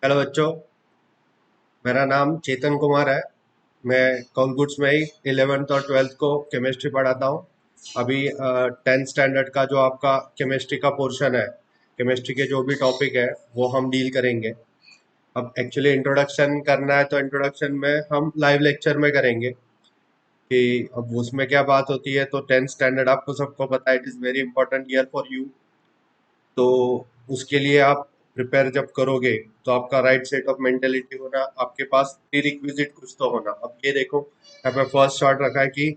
Hello बच्चों। मेरा नाम चेतन कुमार है। मैं कॉलगुड्स में ही 11th और 12th को केमिस्ट्री पढ़ाता हूँ। अभी 10th स्टैंडर्ड का जो आपका केमिस्ट्री का पोर्शन है, केमिस्ट्री के जो भी टॉपिक है वो हम डील करेंगे। अब एक्चुअली इंट्रोडक्शन करना है तो इंट्रोडक्शन में हम लाइव लेक्चर में करेंगे कि अब उसमें क्या बात होती है। तो 10th स्टैंडर्ड आपको सबको पता है, it is very important year for you. तो उसके लिए आप प्रिपेयर जब करोगे तो आपका राइट सेट ऑफ मेंटेलिटी होना, आपके पास प्री रिक्विजिट कुछ तो होना। अब ये देखो, यहाँ पे फर्स्ट शॉर्ट रखा है कि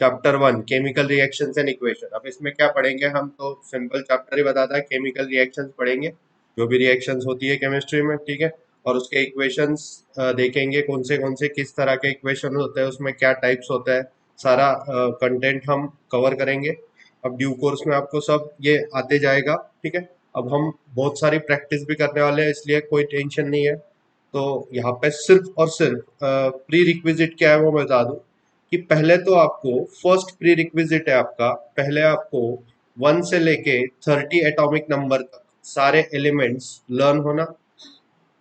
chapter 1 chemical reactions and equation. अब इसमें क्या पढ़ेंगे हम, तो सिंपल चैप्टर ही बताता है, केमिकल रिएक्शंस पढ़ेंगे, जो भी रिएक्शंस होती है केमिस्ट्री में, ठीक है। और उसके इक्वेशंस देखेंगे, कौन से किस तरह के इक्वेशन होते हैं, उसमें क्या टाइप्स होता है, सारा कंटेंट हम कवर करेंगे। अब ड्यू कोर्स में आपको सब ये आते जाएगा, ठीक है। अब हम बहुत सारी प्रैक्टिस भी करने वाले हैं, इसलिए कोई टेंशन नहीं है। तो यहाँ पे सिर्फ और सिर्फ प्री रिक्विजिट क्या है वो मैं बता दूं कि पहले तो आपको फर्स्ट प्री रिक्विजिट है आपका, पहले आपको 1 से लेके 30 एटॉमिक नंबर तक सारे एलिमेंट्स लर्न होना।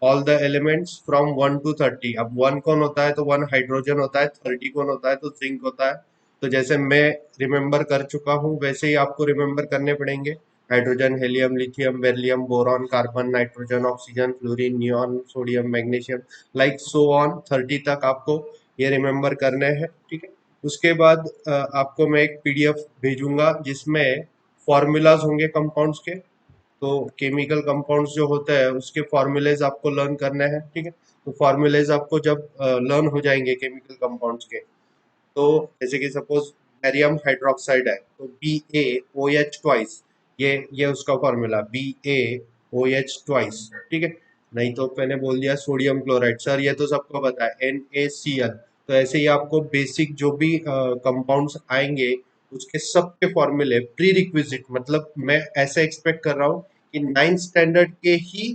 All the elements from 1 to 30। अब 1 कौन होता है, तो 1 हाइड्रोजन होता है, 30 कौन होता है, तो जिंक होता है। तो जैसे मैं रिमेम्बर कर चुका हूँ वैसे ही आपको रिमेम्बर करने पड़ेंगे। Hydrogen, helium, lithium, beryllium, boron, carbon, nitrogen, oxygen, fluorine, neon, sodium, magnesium, like so on 30 तक आपको ये रिमेम्बर करने हैं, ठीक है। उसके बाद आपको मैं एक पीडीएफ भेजूंगा जिसमें फॉर्मूलाज होंगे कंपाउंड्स के। तो केमिकल कंपाउंड्स जो होते हैं उसके फॉर्मूलेज आपको लर्न करने हैं, ठीक है। तो फॉर्मूलेज आपको जब लर्न हो जाएंगे केमिकल कंपाउंड्स के, तो जैसे कि सपोज बैरियम हाइड्रोक्साइड है तो BaOH ट्वाइस, ये उसका फॉर्मूला BaOH ट्वाइस, ठीक है। नहीं तो मैंने बोल दिया सोडियम क्लोराइड, सर ये तो सबको पता है NaCl। तो ऐसे ही आपको बेसिक जो भी कंपाउंड्स आएंगे उसके सबके फॉर्मूले प्री रिक्विजिट, मतलब मैं ऐसे एक्सपेक्ट कर रहा हूँ कि 9th स्टैंडर्ड के ही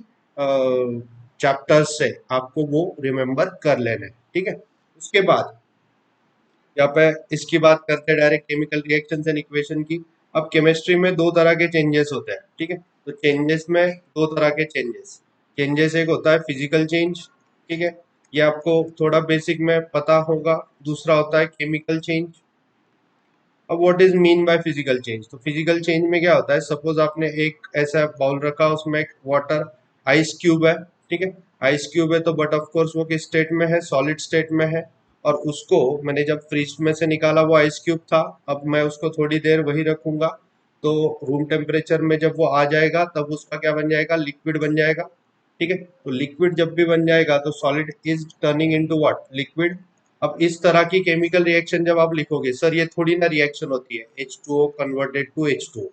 चैप्टर्स से आपको वो रिमेम्बर कर लेना है, ठीक है। उसके बाद यहाँ पे इसकी बात करते हैं direct chemical reactions and equation की। अब केमिस्ट्री में दो तरह के चेंजेस होते हैं, ठीक है। तो चेंजेस में दो तरह के चेंजेस एक होता है फिजिकल चेंज, ठीक है, ये आपको थोड़ा बेसिक में पता होगा। दूसरा होता है केमिकल चेंज। अब what is mean by physical change, तो फिजिकल चेंज में क्या होता है, सपोज आपने एक ऐसा बाउल रखा, उसमें एक वाटर आइस क्यूब है, ठीक है। आइस क्यूब है तो बट ऑफ कोर्स वो किस स्टेट में है, सॉलिड स्टेट में है। और उसको मैंने जब फ्रिज में से निकाला वो आइस क्यूब था, अब मैं उसको थोड़ी देर वही रखूंगा, तो रूम टेम्परेचर में जब वो आ जाएगा तब उसका क्या बन जाएगा, लिक्विड बन जाएगा, ठीक है। तो लिक्विड जब भी बन जाएगा तो solid is turning into what, liquid. अब इस तरह की केमिकल रिएक्शन जब आप लिखोगे, सर ये थोड़ी ना रिएक्शन होती है H2O कन्वर्टेड टू H2O।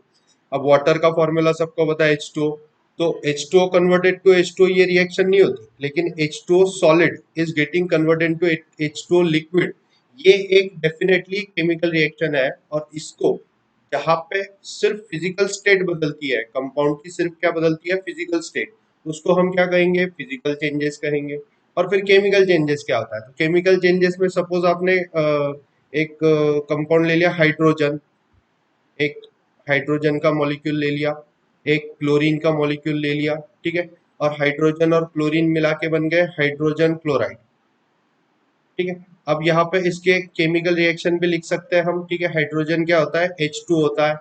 अब वाटर का फॉर्मूला सबको पता है H2O। तो H2O कन्वर्टेड टू H2O ये रिएक्शन नहीं होती, लेकिन H2O solid is getting converted to H2O liquid, ये एक डेफिनेटली केमिकल रिएक्शन है। और इसको जहाँ पे सिर्फ फिजिकल स्टेट बदलती है, कंपाउंड की सिर्फ क्या बदलती है, फिजिकल स्टेट, उसको हम क्या कहेंगे, फिजिकल चेंजेस कहेंगे। और फिर केमिकल चेंजेस क्या होता है, तो केमिकल चेंजेस में सपोज आपने एक कंपाउंड ले लिया हाइड्रोजन, एक हाइड्रोजन का मॉलिक्यूल ले लिया, एक क्लोरीन का मॉलिक्यूल ले लिया, ठीक है। और हाइड्रोजन और क्लोरीन मिला के बन गए हाइड्रोजन क्लोराइड, ठीक है। अब यहाँ पे इसके केमिकल रिएक्शन भी लिख सकते हैं हम, ठीक है। हाइड्रोजन क्या होता है, H2 होता है,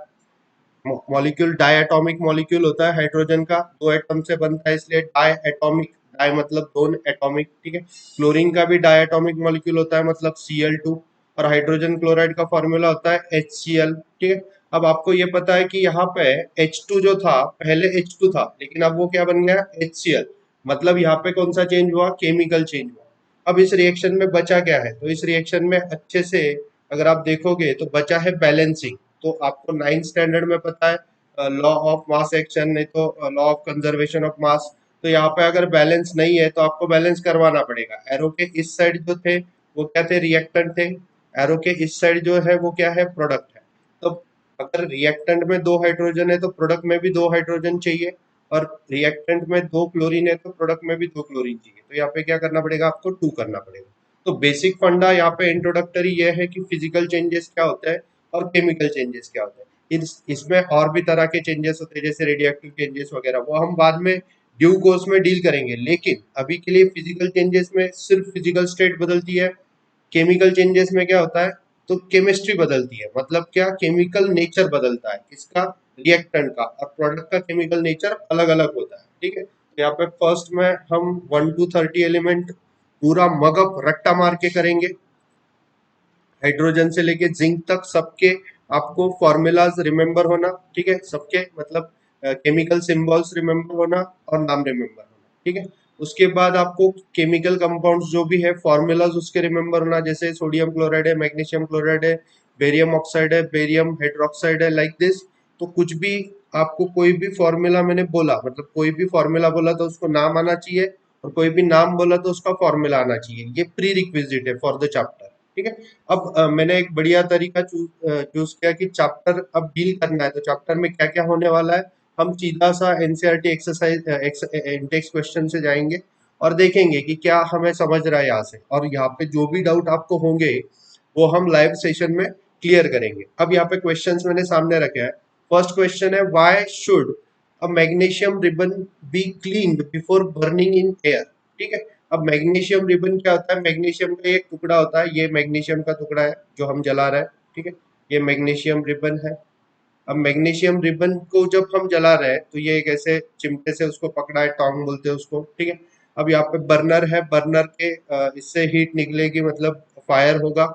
मॉलिक्यूल डाई एटॉमिक मॉलिक्यूल होता है हाइड्रोजन का, दो एटम से बनता है इसलिए डाई एटॉमिक, डाई मतलब दोनों एटॉमिक, ठीक है। क्लोरीन का भी डाई एटॉमिक मॉलिक्यूल होता है मतलब Cl2। और हाइड्रोजन क्लोराइड का फॉर्मूला होता है HCl, ठीक है। अब आपको ये पता है कि यहाँ पे H2 जो था पहले H2 था, लेकिन अब वो क्या बन गया, HCl। मतलब यहाँ पे कौन सा चेंज हुआ, केमिकल चेंज हुआ। अब इस रिएक्शन में बचा क्या है, तो इस रिएक्शन में अच्छे से अगर आप देखोगे तो बचा है बैलेंसिंग। तो आपको 9th स्टैंडर्ड में पता है लॉ ऑफ मास एक्शन, नहीं तो law of conservation of mass. तो यहाँ पे अगर बैलेंस नहीं है तो आपको बैलेंस करवाना पड़ेगा। एरो के इस साइड जो थे वो क्या थे, रिएक्टेंट थे। एरो के इस साइड जो है वो क्या है, प्रोडक्ट है। तो अगर रिएक्टेंट में दो हाइड्रोजन है तो प्रोडक्ट में भी दो हाइड्रोजन चाहिए, और रिएक्टेंट में दो क्लोरीन है तो प्रोडक्ट में भी दो क्लोरीन चाहिए। तो यहाँ पे क्या करना पड़ेगा, आपको 2 करना पड़ेगा। तो बेसिक फंडा यहाँ पे इंट्रोडक्टरी ये है कि फिजिकल चेंजेस क्या होता है और केमिकल चेंजेस क्या होता है। इसमें और भी तरह के चेंजेस होते हैं जैसे रेडियोएक्टिव चेंजेस वगैरह, वो हम बाद में ड्यू कोर्स में डील करेंगे, लेकिन अभी के लिए फिजिकल चेंजेस में सिर्फ फिजिकल स्टेट बदलती है। केमिकल चेंजेस में क्या होता है, तो केमिस्ट्री बदलती है, मतलब क्या, केमिकल नेचर बदलता है किसका, रिएक्टेंट का, और प्रोडक्ट का केमिकल नेचर अलग अलग होता है। ठीक है, तो यहाँ पे फर्स्ट में हम 1 to 30 एलिमेंट पूरा मगअप रट्टा मार के करेंगे, हाइड्रोजन से लेके जिंक तक सबके आपको फॉर्मूलाज रिमेंबर होना। ठीक है, सबके मतलब केमिकल सिंबल्स रिमेंबर होना और नाम रिमेंबर होना। ठीक है, उसके बाद आपको केमिकल कंपाउंड्स जो भी है फॉर्मूलाज उसके रिमेंबर होना, जैसे सोडियम क्लोराइड है, मैग्नीशियम क्लोराइड है, बेरियम ऑक्साइड है, बेरियम हाइड्रोक्साइड है, लाइक दिस। तो कुछ भी आपको कोई भी फॉर्मूला मैंने बोला, मतलब कोई भी फॉर्मूला बोला तो उसको नाम आना चाहिए, और कोई भी नाम बोला तो उसका फॉर्मूला आना चाहिए। ये प्री रिक्विजिट है फॉर द चैप्टर। ठीक है, अब मैंने एक बढ़िया तरीका चूज किया कि चैप्टर अब डील करना है, तो चैप्टर में क्या क्या होने वाला है, हम सीधा सा एनसीईआरटी एक्सरसाइज इंटेक्स क्वेश्चन से जाएंगे और देखेंगे कि क्या हमें समझ रहा है यहाँ से, और यहाँ पे जो भी डाउट आपको होंगे वो हम लाइव सेशन में क्लियर करेंगे। अब यहाँ पे क्वेश्चंस मैंने सामने रखे हैं। फर्स्ट क्वेश्चन है, why should a magnesium ribbon be cleaned before burning in air. ठीक है, अब मैग्नीशियम रिबन क्या होता है, मैग्नीशियम का एक टुकड़ा होता है, ये मैग्नीशियम का टुकड़ा है जो हम जला रहे हैं। ठीक है, ये मैग्नीशियम रिबन है। अब मैग्नीशियम रिबन को जब हम जला रहे हैं तो ये एक ऐसे चिमटे से उसको पकड़ा है, टोंग बोलते हैं उसको। ठीक है, अब यहाँ पे बर्नर है, बर्नर के इससे हीट निकलेगी, मतलब फायर होगा,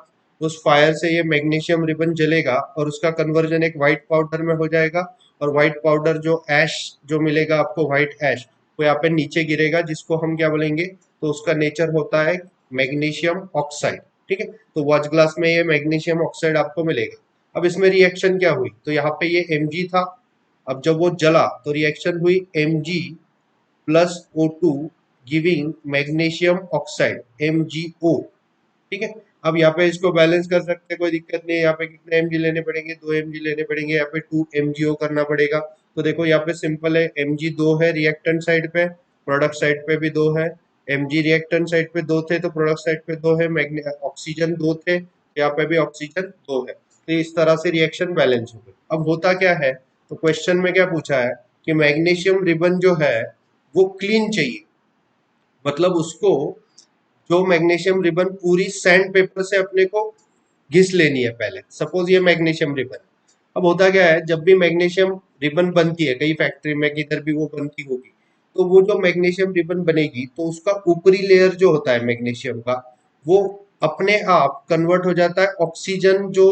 उस फायर से ये मैग्नीशियम रिबन जलेगा और उसका कन्वर्जन एक व्हाइट पाउडर में हो जाएगा, और व्हाइट पाउडर जो ऐश जो मिलेगा आपको, व्हाइट ऐश, वो यहाँ पे नीचे गिरेगा, जिसको हम क्या बोलेंगे, तो उसका नेचर होता है मैग्नीशियम ऑक्साइड। ठीक है, तो वॉच ग्लास में ये मैग्नीशियम ऑक्साइड आपको मिलेगा। अब इसमें रिएक्शन क्या हुई, तो यहाँ पे ये Mg था, अब जब वो जला तो रिएक्शन हुई Mg plus O2 giving magnesium oxide MgO। ठीक है, अब यहाँ पे इसको बैलेंस कर सकते हैं, कोई दिक्कत नहीं है। यहाँ पे कितने Mg लेने पड़ेंगे, 2 Mg लेने पड़ेंगे, यहाँ पे 2 MgO करना पड़ेगा। तो देखो यहाँ पे सिंपल है, Mg 2 है रिएक्टेंट साइड पे, प्रोडक्ट साइड पे भी 2 है। Mg रिएक्टेंट साइड पे 2 थे तो प्रोडक्ट साइड पे 2 है, ऑक्सीजन 2 थे, यहाँ पे भी ऑक्सीजन 2 है। तो इस तरह से रिएक्शन बैलेंस हो गई। अब होता क्या है, तो क्वेश्चन में क्या पूछा है कि मैग्नीशियम रिबन जो है वो क्लीन चाहिए, मतलब उसको, जो मैग्नीशियम रिबन पूरी सैंड पेपर से अपने को घिस लेनी है पहले। सपोज ये मैग्नीशियम रिबन, अब होता क्या है, जब भी मैग्नीशियम रिबन बनती है कई फैक्ट्री में किधर भी वो बनती होगी, तो वो जो मैग्नीशियम रिबन बनेगी तो उसका ऊपरी लेयर जो होता है मैग्नीशियम का, वो अपने आप कन्वर्ट हो जाता है ऑक्सीजन जो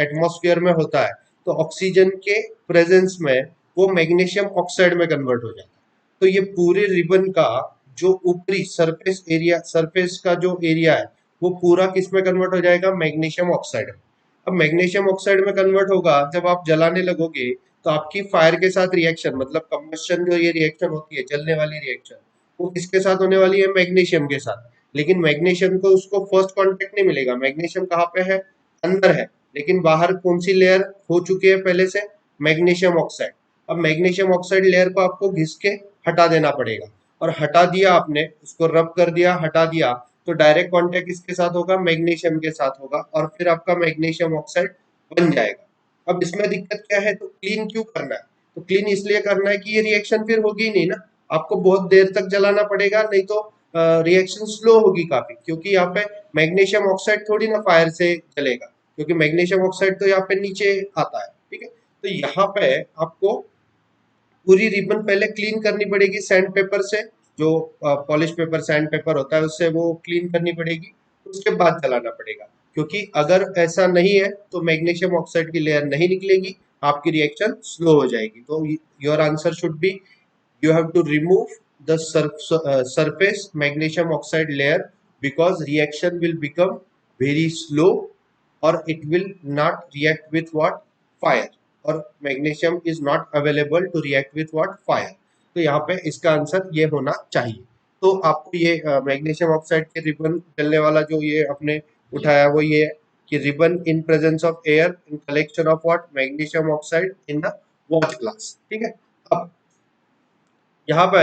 एटमॉस्फेयर में होता है, तो ऑक्सीजन के प्रेजेंस में वो मैग्नीशियम ऑक्साइड में कन्वर्ट हो जाता है। तो ये पूरे रिबन का जो ऊपरी सरफेस एरिया, सरफेस का जो एरिया है, वो पूरा किस में कन्वर्ट हो जाएगा, मैग्नीशियम ऑक्साइड में। अब मैग्नीशियम ऑक्साइड में कन्वर्ट होगा, जब आप जलाने लगोगे तो आपकी फायर के साथ रिएक्शन, मतलब कंबशन, जो ये रिएक्शन होती है जलने वाली रिएक्शन, वो किसके साथ होने वाली है, मैग्नीशियम के साथ। लेकिन मैग्नीशियम को उसको फर्स्ट कांटेक्ट नहीं मिलेगा, मैग्नीशियम कहाँ पे है, अंदर है, लेकिन बाहर कौन सी लेयर हो चुकी है पहले से, मैग्नीशियम ऑक्साइड। अब मैग्नीशियम ऑक्साइड लेयर को आपको घिस के हटा देना पड़ेगा, और हटा दिया आपने, उसको रब कर दिया, हटा दिया, तो डायरेक्ट कांटेक्ट किसके साथ होगा, मैग्नीशियम के साथ होगा, और फिर आपका मैग्नीशियम ऑक्साइड बन जाएगा। अब इसमें दिक्कत क्या है, तो क्लीन क्यों करना है, तो क्लीन इसलिए करना है कि ये रिएक्शन फिर होगी नहीं ना, आपको बहुत देर तक जलाना पड़ेगा, नहीं तो रिएक्शन स्लो होगी काफी, क्योंकि यहाँ पे मैग्नीशियम ऑक्साइड थोड़ी ना फायर से चलेगा, क्योंकि मैग्नीशियम ऑक्साइड तो यहाँ पे नीचे आता है। ठीक है, तो यहाँ पे आपको पूरी रिबन पहले क्लीन करनी पड़ेगी सैंड पेपर से, जो पॉलिश पेपर सैंड पेपर होता है उससे वो क्लीन करनी पड़ेगी, उसके बाद जलाना पड़ेगा। क्योंकि अगर ऐसा नहीं है तो मैग्नीशियम ऑक्साइड की लेयर नहीं निकलेगी, आपकी रिएक्शन स्लो हो जाएगी। तो your answer should be, you have to remove the surface magnesium oxide layer, because reaction will become very slow, or it will not react with what, fire, और magnesium is not available to react with what, fire। तो यहाँ पे इसका answer ये होना चाहिए। तो आपको ये मैग्नीशियम ऑक्साइड के रिबन चलने वाला जो ये आपने उठाया वो ये कि ribbon in presence of air in collection of what, magnesium oxide in the watch glass. ठीक है, अब यहाँ पे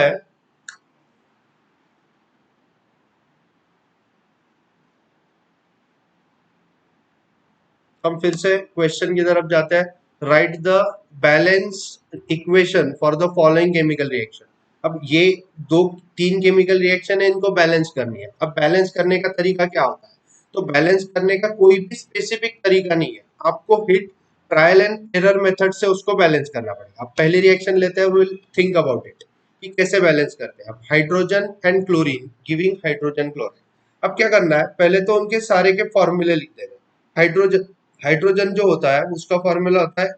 हम फिर से क्वेश्चन की तरफ जाते हैं। Right the balance equation for the following chemical reaction. अब ये दो तीन केमिकल रिएक्शन है, इनको बैलेंस करनी है। अब बैलेंस करने का तरीका क्या होता है? तो बैलेंस करने का कोई भी स्पेसिफिक तरीका नहीं है, आपको hit trial and error method से उसको बैलेंस करना पड़ेगा। अब पहली रिएक्शन लेते हैं, विल थिंक अबाउट इट कि कैसे बैलेंस करते हैं। अब hydrogen and chlorine giving hydrogen chloride. अब क्या करना है, पहले तो उनके सारे के फॉर्मूले लिख देना। हाइड्रोजन हाइड्रोजन जो होता है उसका फॉर्मूला होता है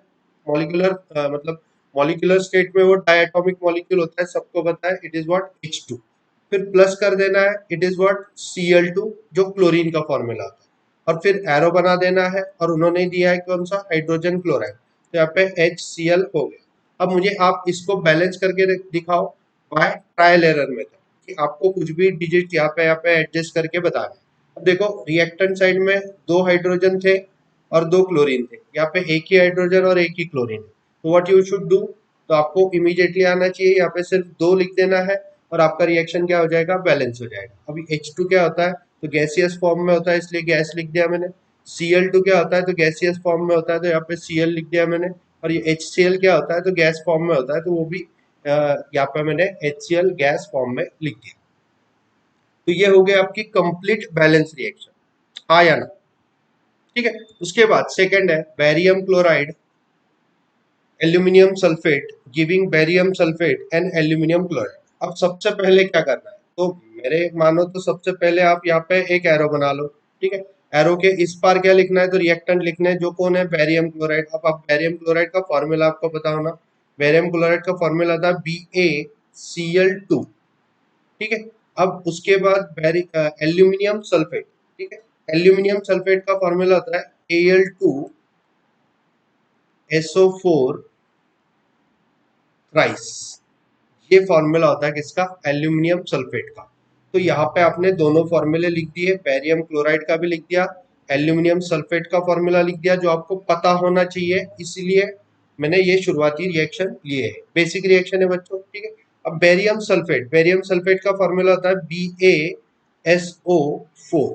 मॉलिक्यूलर मतलब मॉलिक्यूलर स्टेट में वो डायटोमिक मॉलिक्यूल होता है, सबको पता है, इट इज व्हाट H2। फिर प्लस कर देना है, इट इज व्हाट Cl2, जो क्लोरीन का फॉर्मूला होता है। और फिर एरो बना देना है, और उन्होंने दिया है कौन सा, हाइड्रोजन क्लोराइड, तो यहाँ पे HCl हो गया। अब मुझे आप इसको बैलेंस करके दिखाओ बाय ट्रायल एरर मेथड, कि आपको कुछ भी डिजिट यहाँ पे एडजस्ट करके बताना है। अब देखो रिएक्टेंट साइड में दो हाइड्रोजन थे और दो क्लोरीन थे, यहाँ पे एक ही हाइड्रोजन और एक ही क्लोरीन है। तो व्हाट यू शुड डू, तो आपको इमीडिएटली आना चाहिए, यहाँ पे सिर्फ दो लिख देना है और आपका रिएक्शन क्या हो जाएगा, बैलेंस हो जाएगा। अभी H2 क्या होता है, तो गैसियस फॉर्म में होता है, इसलिए गैस लिख दिया मैंने। Cl2 क्या होता है, तो गैसियस फॉर्म में होता है, तो यहाँ पे Cl लिख दिया मैंने। और ये HCl क्या होता है, तो गैस फॉर्म में होता है, तो वो भी यहाँ पे मैंने HCl गैस फॉर्म में लिख दिया। तो ये हो गया आपकी कंप्लीट बैलेंस रिएक्शन, हाँ या ना? ठीक है। उसके बाद सेकंड है barium chloride aluminium sulphate giving barium sulphate and aluminium chloride. अब सबसे पहले क्या करना है, तो मेरे मानो तो सबसे पहले आप यहाँ पे एक एरो बना लो। ठीक है, एरो के इस पार क्या लिखना है, तो रिएक्टेंट लिखना है, जो कौन है, बैरियम क्लोराइड। अब आप बैरियम क्लोराइड का फॉर्मूला आपको पता होना, बैरियम क्लोराइड का फॉर्मूला था BaCl2। ठीक है। अब उसके बाद एल्यूमिनियम सल्फेट। ठीक है, एल्यूमिनियम सल्फेट का फॉर्मूला होता है Al2SO4 थ्राइस। ये फॉर्मूला होता है किसका, एल्यूमिनियम सल्फेट का। तो यहाँ पे आपने दोनों फॉर्मूले लिख दिए, बैरियम क्लोराइड का भी लिख दिया, एल्यूमिनियम सल्फेट का फॉर्मूला लिख दिया, जो आपको पता होना चाहिए, इसलिए मैंने ये शुरुआती रिएक्शन लिए है, बेसिक रिएक्शन है बच्चों। ठीक है। अब बैरियम सल्फेट का फॉर्मूला होता है BaSO4।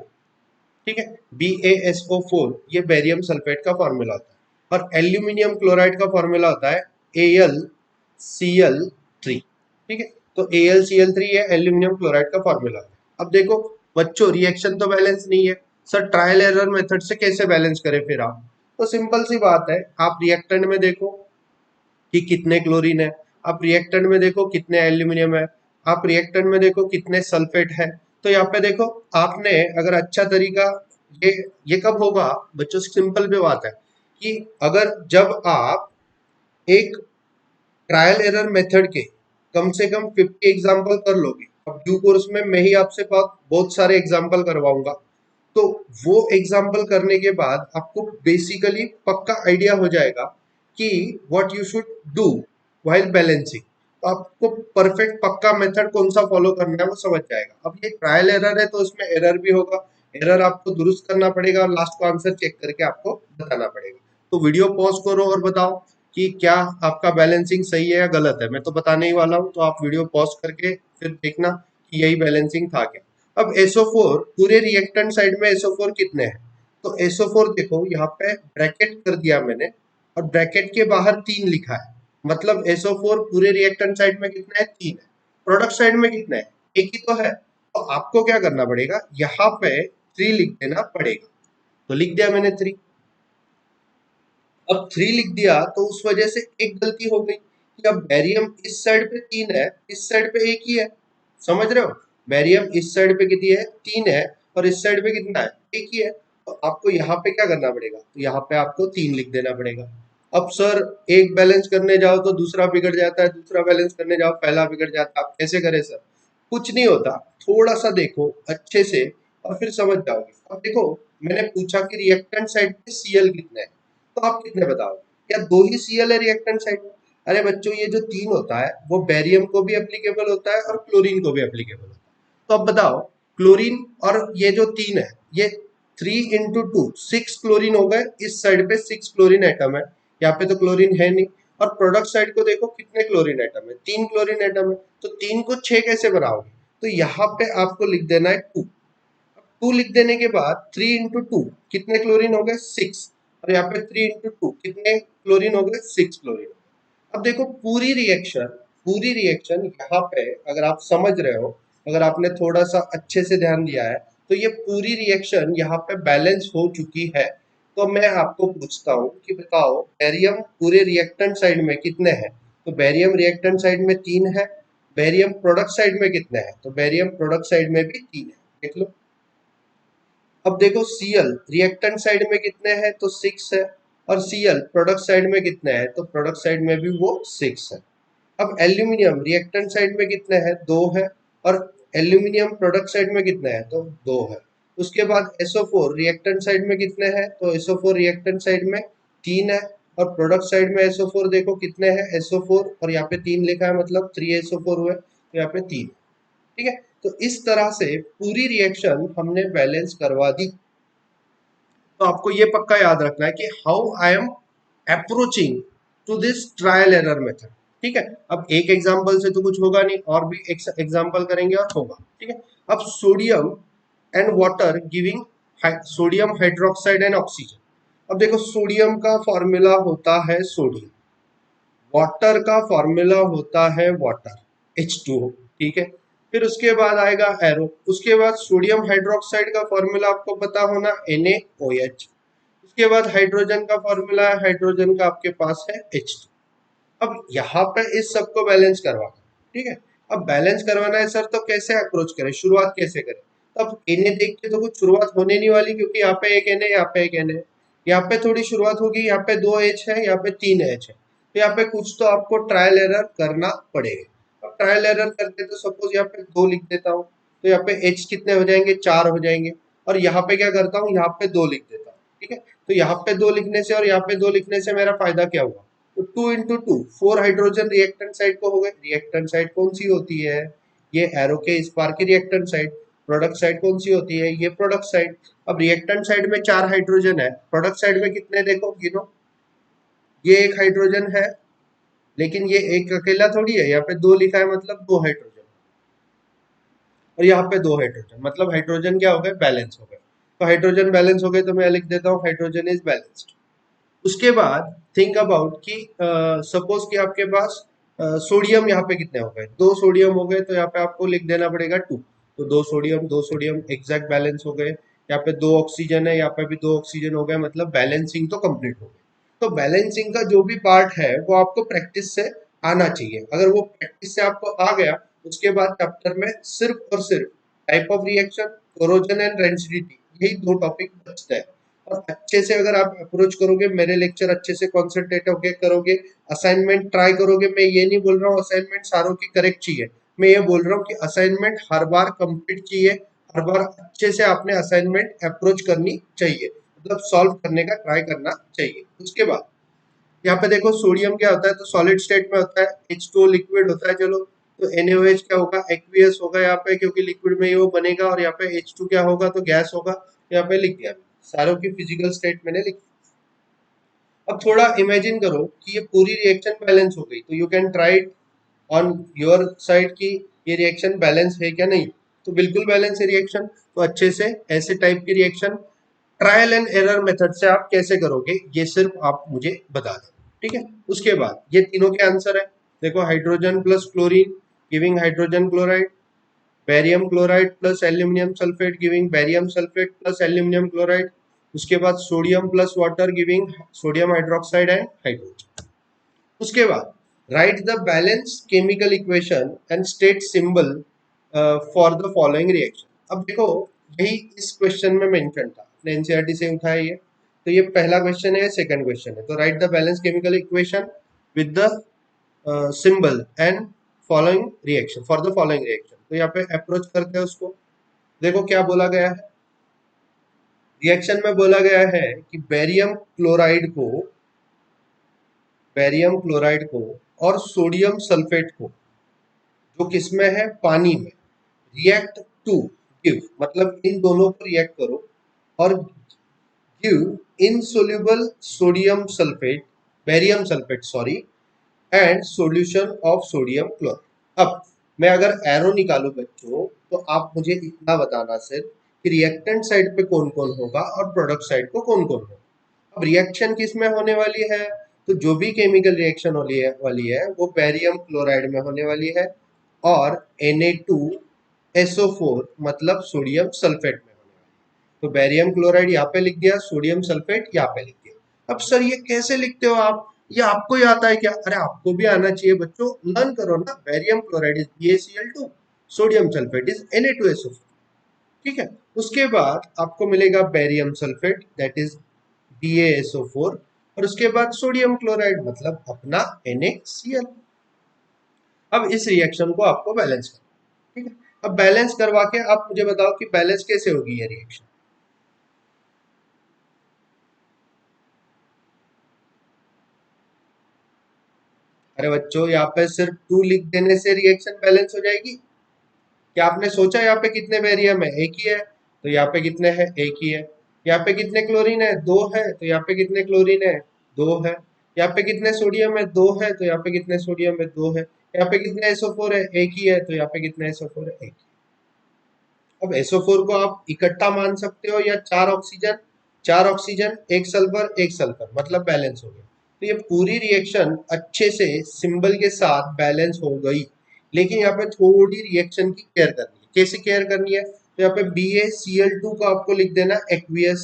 ठीक है, BaSO4 ये बैरियम सल्फेट का फॉर्मूला होता है। और एल्यूमिनियम क्लोराइड का फॉर्मूला होता है AlCl3। ठीक है, तो AlCl3 ये एल्यूमिनियम क्लोराइड का फॉर्मूला है। अब देखो बच्चों, रिएक्शन तो बैलेंस नहीं है सर, ट्रायल एरर मेथड से कैसे बैलेंस करें फिर आप? तो सिंपल सी बात है, आप रिएक्टेंट में देखो कि कितने क्लोरीन है, आप रिएक्टेंट में देखो कितने एल्यूमिनियम है, आप रिएक्टेंट में देखो कितने सल्फेट है। तो यहाँ पे देखो, आपने अगर अच्छा तरीका, ये ये कब होगा बच्चों, सिंपल भी बात है कि अगर जब आप एक ट्रायल एरर मेथड के कम से कम 50 एग्जाम्पल कर लोगे। अब ड्यू कोर्स में मैं ही आपसे बहुत सारे एग्जाम्पल करवाऊंगा, तो वो एग्जाम्पल करने के बाद आपको बेसिकली पक्का आइडिया हो जाएगा कि what you should do while balancing. तो आपको परफेक्ट पक्का मेथड कौन सा फॉलो करना है वो समझ जाएगा। अब ये ट्रायल एरर है, तो इसमें एरर भी होगा, एरर आपको दुरुस्त करना पड़ेगा और लास्ट को आंसर चेक करके आपको बताना पड़ेगा। तो वीडियो पॉज करो और बताओ कि क्या आपका बैलेंसिंग सही है या गलत है। मैं तो बताने ही वाला हूँ, तो आप वीडियो पॉज करके फिर देखना कि यही बैलेंसिंग था क्या। अब SO4 पूरे रिएक्टेंट साइड में SO4 कितने हैं, तो SO4 देखो यहाँ पे ब्रैकेट कर दिया मैंने, और ब्रैकेट के बाहर 3 लिखा है, मतलब SO4 पूरे रिएक्टेंट साइड में कितना है, 3 है। प्रोडक्ट साइड में कितना है, एक ही तो है। तो आपको क्या करना पड़ेगा, यहाँ पे 3 लिख देना पड़ेगा। तो लिख दिया मैंने 3। अब 3 लिख दिया तो उस वजह से एक गलती हो गई कि अब बैरियम इस साइड पे 3 है, इस साइड पे एक ही है। समझ रहे हो, बैरियम इस साइड पे कितनी है, 3 है, और इस साइड पे कितना है, एक ही है। तो आपको यहाँ पे क्या करना पड़ेगा, तो यहाँ पे आपको 3 लिख देना पड़ेगा। अब सर एक बैलेंस करने जाओ तो दूसरा बिगड़ जाता है, दूसरा बैलेंस करने जाओ पहला बिगड़ जाता है, आप कैसे करें सर? कुछ नहीं होता, थोड़ा सा देखो अच्छे से और फिर समझ जाओगे। अब देखो, मैंने पूछा कि रिएक्टेंट साइड पे Cl कितने हैं, तो आप कितने बताओगे? क्या 2 ही Cl है रिएक्टेंट साइड में? अरे बच्चों, ये जो 3 होता है वो बैरियम को भी एप्लीकेबल होता है और क्लोरीन को भी एप्लीकेबल होता है। तो अब बताओ, क्लोरीन और ये जो 3 है, ये 3 इंटू 2 6 क्लोरीन हो गए, इस साइड पे 6 क्लोरीन एटम है, यहाँ पे तो क्लोरीन है नहीं। और प्रोडक्ट साइड को देखो कितने क्लोरीन एटम है, 3 क्लोरीन एटम है। तो 3 को 6 कैसे बनाओगे, तो यहाँ पे आपको लिख देना है 2। 2 लिख देने के बाद 3 इंटू 2 कितने क्लोरीन हो गए, 6। और यहाँ पे 3 इंटू 2 कितने क्लोरीन हो गए, 6 क्लोरीन। अब देखो पूरी रिएक्शन पूरी रिएक्शन यहाँ पे अगर आप समझ रहे हो, अगर आपने थोड़ा सा अच्छे से ध्यान दिया है, तो ये पूरी रिएक्शन यहाँ पे बैलेंस हो चुकी है। तो मैं आपको पूछता हूँ कि बताओ बेरियम पूरे रिएक्टेंट साइड में कितने हैं? तो बेरियम रिएक्टेंट साइड में 3 है। बेरियम प्रोडक्ट साइड में कितने हैं? तो बेरियम प्रोडक्ट साइड में भी 3 है। देख लो। अब देखो Cl रिएक्टेंट साइड में कितने हैं? तो 6 है। और Cl प्रोडक्ट साइड में कितने हैं? तो प्रोडक्ट साइड में भी वो 6 है। अब एल्यूमिनियम रिएक्टेंट साइड में कितने हैं? 2 है। और एल्यूमिनियम प्रोडक्ट साइड में कितने हैं? तो 2 है। उसके बाद SO4 रिएक्टेंट साइड में कितने हैं? तो SO4 रिएक्टेंट साइड में 3 है। और प्रोडक्ट साइड में SO4 देखो कितने हैं? SO4 और यहाँ पे 3 लिखा है, मतलब 3SO4 हुए, तो यहाँ पे 3। ठीक है, तो इस तरह से पूरी रिएक्शन हमने बैलेंस करवा दी। तो आपको ये पक्का याद रखना है कि how I am approaching to this trial error method. ठीक है, अब एक एग्जांपल से तो कुछ होगा नहीं, और भी एग्जांपल करेंगे और होगा। ठीक है, अब sodium and water giving sodium hydroxide and oxygen. अब देखो सोडियम का फॉर्मूला होता है सोडियम, वाटर का फॉर्मूला होता है वाटर H2O। ठीक है, फिर उसके बाद आएगा एरो, उसके बाद सोडियम हाइड्रोक्साइड का फॉर्मूला आपको पता होना NaOH। उसके बाद हाइड्रोजन का फॉर्मूला है, हाइड्रोजन का आपके पास है H2। अब यहाँ पे इस सबको बैलेंस करवाना। ठीक है, अब बैलेंस करवाना है सर, तो कैसे अप्रोच करें, शुरुआत कैसे करें? तो अब Na देख के तो कुछ शुरुआत होने नहीं वाली, क्योंकि यहाँ पे एक Na, यहाँ पे एक Na, यहाँ पे थोड़ी शुरुआत होगी, यहाँ पे 2H है, यहाँ पे 3H है। तो यहाँ पे कुछ तो आपको ट्रायल एरर करना पड़ेगा। अब ट्रायल एरर करते तो सपोज यहाँ पे 2 लिख देता हूँ, तो यहाँ पे H कितने हो जाएंगे? 4 हो जाएंगे। और यहाँ पे क्या करता हूँ? यहाँ पे 2 लिख देता हूँ। ठीक है, तो यहाँ पे 2 लिखने से और यहाँ पे 2 लिखने से मेरा फायदा क्या हुआ? तो 2 इंटू 2 4 हाइड्रोजन रिएक्टेंट साइड को हो गए। रिएक्टेंट साइड कौन सी होती है? ये एरो के इस पार की रिएक्टेंट साइड। प्रोडक्ट साइड कौन सी होती है? ये प्रोडक्ट साइड। अब रिएक्टेंट साइड में 4 हाइड्रोजन है, प्रोडक्ट साइड में कितने देखो, गिनो। ये एक हाइड्रोजन है, लेकिन ये एक अकेला थोड़ी है, यहाँ पे 2 लिखा है, मतलब 2 हाइड्रोजन। और यहाँ पे 2 हाइड्रोजन, मतलब हाइड्रोजन क्या हो गए? बैलेंस हो गए। तो हाइड्रोजन बैलेंस हो गए, तो मैं लिख देता हूँ हाइड्रोजन इज बैलेंस्ड। उसके बाद थिंक अबाउट कि सपोज कि आपके पास सोडियम यहाँ पे कितने हो गए? 2 सोडियम हो गए, तो यहाँ पे आपको लिख देना पड़ेगा 2। तो 2 सोडियम एग्जैक्ट बैलेंस हो गए। यहाँ पे 2 ऑक्सीजन है, यहाँ पे भी 2 ऑक्सीजन हो गए, मतलब बैलेंसिंग तो कंप्लीट हो गई। तो बैलेंसिंग का जो भी पार्ट है वो आपको प्रैक्टिस से आना चाहिए। अगर वो प्रैक्टिस से आपको आ गया, उसके बाद चैप्टर में सिर्फ और सिर्फ type of reaction, corrosion and rancidity, यही 2 टॉपिक बचते हैं। और अच्छे से अगर आप अप्रोच करोगे, मेरे लेक्चर अच्छे से कॉन्सेंट्रेट होके करोगे, असाइनमेंट ट्राई करोगे, मैं ये नहीं बोल रहा हूँ असाइनमेंट सारों की करेक्ट चाहिए, मैं ये बोल रहा हूँ कि असाइनमेंट हर बार कंप्लीट चाहिए, हर बार अच्छे से आपने असाइनमेंट अप्रोच करनी चाहिए, मतलब सॉल्व करने का ट्राई करना चाहिए। उसके बाद यहाँ पे देखो सोडियम क्या होता है? तो सॉलिड स्टेट में होता है, H2O लिक्विड होता है। चलो, तो NaOH क्या होगा? एक्वियस होगा यहाँ पे, क्योंकि लिक्विड में ही वो बनेगा। और यहाँ पे H2 क्या होगा? तो गैस होगा। यहाँ पे लिख दिया, सारों की फिजिकल स्टेट मैंने लिख। अब थोड़ा इमेजिन करो कि ये पूरी रिएक्शन बैलेंस हो गई, तो you can try on your side कि ये रिएक्शन बैलेंस है क्या नहीं। तो बिल्कुल बैलेंस है रिएक्शन। तो अच्छे से ऐसे टाइप की reaction trial and error method से आप कैसे करोगे, ये सिर्फ आप मुझे बता दें। ठीक है, उसके बाद ये तीनों के आंसर है। देखो, hydrogen plus chlorine giving hydrogen chloride, barium chloride plus aluminium sulphate giving barium sulphate plus aluminium chloride. उसके बाद sodium plus water giving sodium hydroxide and hydrogen. उसके बाद right the balance chemical equation and state symbol for the following reaction. अब देखो, यही इस question में mention था, एनसीईआरटी से उठाया ये। तो ये पहला क्वेश्चन है, सेकंड क्वेश्चन है। तो right the balance chemical equation with the symbol and following reaction for the following reaction. तो यहाँ पे अप्रोच करते हैं उसको। देखो क्या बोला गया है, रिएक्शन में बोला गया है कि बैरियम क्लोराइड को और सोडियम सल्फेट को, जो किसमें है? पानी में, रिएक्ट टू गिव, मतलब इन दोनों को रिएक्ट करो और give insoluble sodium sulphate, barium sulphate sorry, and solution of sodium chloride. अब मैं अगर एरो निकालूं बच्चों, तो आप मुझे इतना बताना सिर्फ कि रिएक्टेंट साइड पे कौन कौन होगा और प्रोडक्ट साइड को कौन कौन होगा। अब रिएक्शन किस में होने वाली है? तो जो भी केमिकल रिएक्शन वाली है वो बेरियम क्लोराइड में होने वाली है और Na2SO4 मतलब सोडियम सल्फेट में होने वाली है। तो बेरियम क्लोराइड यहाँ पे लिख दिया, सोडियम सल्फेट यहाँ पे लिख दिया। अब सर ये कैसे लिखते हो आप, ये आपको ही आता है क्या? अरे आपको भी आना चाहिए बच्चों, लर्न करो ना। Barium chloride is BaCl2, sodium sulphate is Na2SO4। ठीक है, उसके बाद आपको मिलेगा barium sulphate that is BaSO4 और उसके बाद सोडियम क्लोराइड मतलब अपना NaCl। अब इस रिएक्शन को आपको बैलेंस करना, ठीक है। अब बैलेंस करवा के आप मुझे बताओ कि बैलेंस कैसे होगी ये रिएक्शन। अरे बच्चों यहाँ पे सिर्फ 2 लिख देने से रिएक्शन बैलेंस हो जाएगी? क्या आपने सोचा यहाँ पे कितने बेरियम है? एक ही है। तो यहाँ पे कितने हैं? एक ही है। यहाँ पे कितने क्लोरीन है? 2 है। तो यहाँ पे कितने क्लोरीन है? 2 है। यहाँ पे कितने सोडियम है? 2 है। तो यहाँ पे कितने सोडियम है? 2 है। यहाँ पे कितने SO4 है? एक ही है। तो यहाँ पे कितने SO4 है? एक। अब SO4 को आप इकट्ठा मान सकते हो या 4 ऑक्सीजन, 4 ऑक्सीजन, एक सल्फर, एक सल्फर, मतलब बैलेंस हो गया। तो ये पूरी रिएक्शन अच्छे से सिंबल के साथ बैलेंस हो गई। लेकिन यहाँ पे थोड़ी रिएक्शन की केयर करनी है। कैसे केयर करनी है? तो यहाँ पे BaCl2 को आपको लिख देना एक्वियस,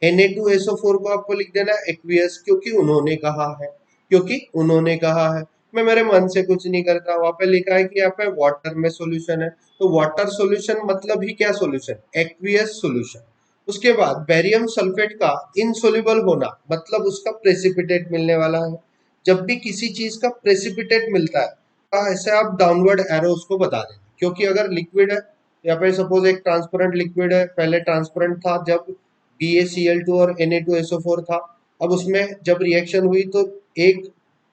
Na2SO4 को आपको लिख देना एक्वियस, क्योंकि उन्होंने कहा है, क्योंकि उन्होंने कहा है। मैं मेरे मन से कुछ नहीं करता। वहां पे लिखा है कि यहाँ पे वाटर में सॉल्यूशन है, तो वाटर सॉल्यूशन मतलब ही क्या सॉल्यूशन? Aqueous solution. उसके बाद बेरियम सल्फेट का इनसोल्यूबल होना मतलब उसका प्रेसिपिटेट मिलने वाला है। जब भी किसी चीज का प्रेसिपिटेट मिलता है तो ऐसे आप डाउनवर्ड एरो उसको बता देना, क्योंकि अगर लिक्विड है, यहाँ पे सपोज एक ट्रांसपेरेंट लिक्विड है, पहले ट्रांसपेरेंट था जब BaCl2 और Na2SO4 था। अब उसमें जब रिएक्शन हुई तो एक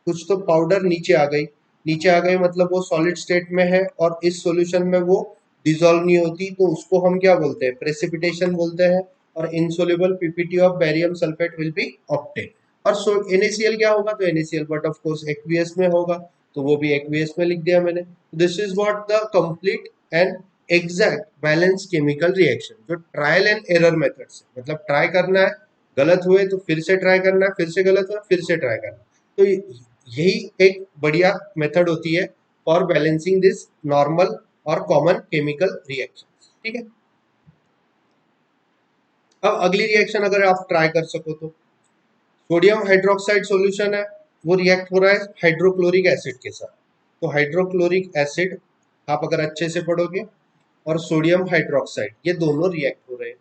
कुछ तो पाउडर नीचे आ गई, नीचे आ गई मतलब वो सॉलिड स्टेट में है और इस सॉल्यूशन में वो डिसॉल्व नहीं होती, तो उसको हम क्या बोलते हैं? प्रेसिपिटेशन बोलते हैं। और insoluble PPT of barium sulphate will be obtain. और सो NaCl क्या होगा? तो NaCl but of course aqueous में होगा, तो वो भी एक्वियस में लिख दिया मैंने। This is what the complete and exact balance chemical reaction, जो ट्रायल एंड एरर मेथड से, मतलब ट्राई करना है, गलत हुए तो फिर से ट्राई करना है, फिर से गलत हुआ फिर से ट्राई करना है। तो यही एक बढ़िया मेथड होती है फॉर बैलेंसिंग दिस नॉर्मल और कॉमन केमिकल रिएक्शन। ठीक है, अब अगली रिएक्शन अगर आप ट्राई कर सको तो सोडियम हाइड्रोक्साइड सॉल्यूशन है, वो रिएक्ट हो रहा है हाइड्रोक्लोरिक एसिड के साथ। तो हाइड्रोक्लोरिक एसिड आप अगर अच्छे से पढ़ोगे और सोडियम हाइड्रोक्साइड, ये दोनों रिएक्ट हो रहे हैं।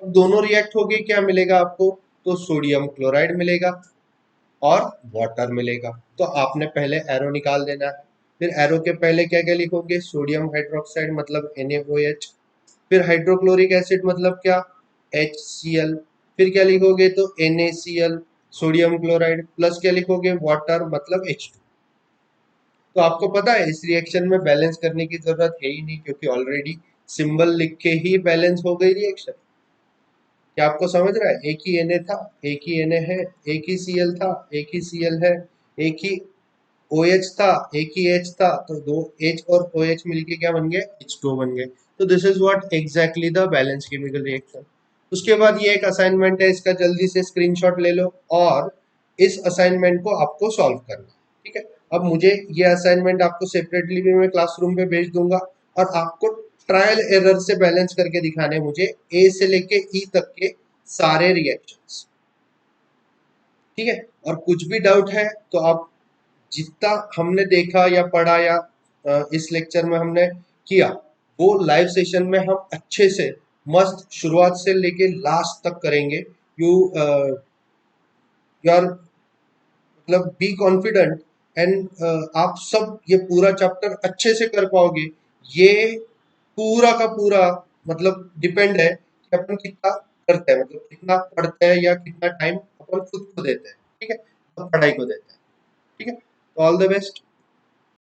अब दोनों रिएक्ट हो गए, क्या मिलेगा आपको? तो सोडियम क्लोराइड मिलेगा और वाटर मिलेगा। तो आपने पहले एरो निकाल देना है। फिर एरो के पहले क्या क्या लिखोगे? सोडियम हाइड्रोक्साइड मतलब NaOH, फिर हाइड्रोक्लोरिक एसिड मतलब क्या? HCl, फिर क्या लिखोगे? तो NaCl, सोडियम क्लोराइड, प्लस क्या लिखोगे? वाटर मतलब H2। तो आपको पता है इस रिएक्शन में बैलेंस करने की जरूरत है ही नहीं, क्योंकि ऑलरेडी सिंबल लिख के ही बैलेंस हो गई रिएक्शन। क्या आपको समझ रहा है? एक ही Na था, एक ही Na है, एक ही Cl था, एक ही Cl है, एक ही OH था, एक ही H था, तो दो H और OH मिलके क्या बन गए? H2 बन गए। तो this is what exactly the balance chemical reaction. उसके बाद ये एक असाइनमेंट है, इसका जल्दी से स्क्रीनशॉट ले लो और इस असाइनमेंट को आपको सॉल्व करना है। ठीक है, अब मुझे ये असाइनमेंट आपको सेपरेटली भी मैं क्लासरूम पे भेज दूंगा और आपको ट्रायल एरर से बैलेंस करके दिखाने हैं मुझे ए से लेके ई तक के सारे रिएक्शंस। ठीक है, और कुछ भी डाउट है तो आप जितना हमने देखा या पढ़ा या इस लेक्चर में हमने किया, वो लाइव सेशन में हम अच्छे से मस्त शुरुआत से लेके लास्ट तक करेंगे। यू आर मतलब बी कॉन्फिडेंट एंड आप सब ये पूरा चैप्टर अच्छे से कर पाओगे। ये पूरा का पूरा मतलब डिपेंड है कि अपन कितना करते हैं, मतलब कितना पढ़ते हैं या कितना टाइम अपन खुद को देते हैं। ठीक है, तो पढ़ाई को देते हैं। ठीक है, तो ऑल द बेस्ट।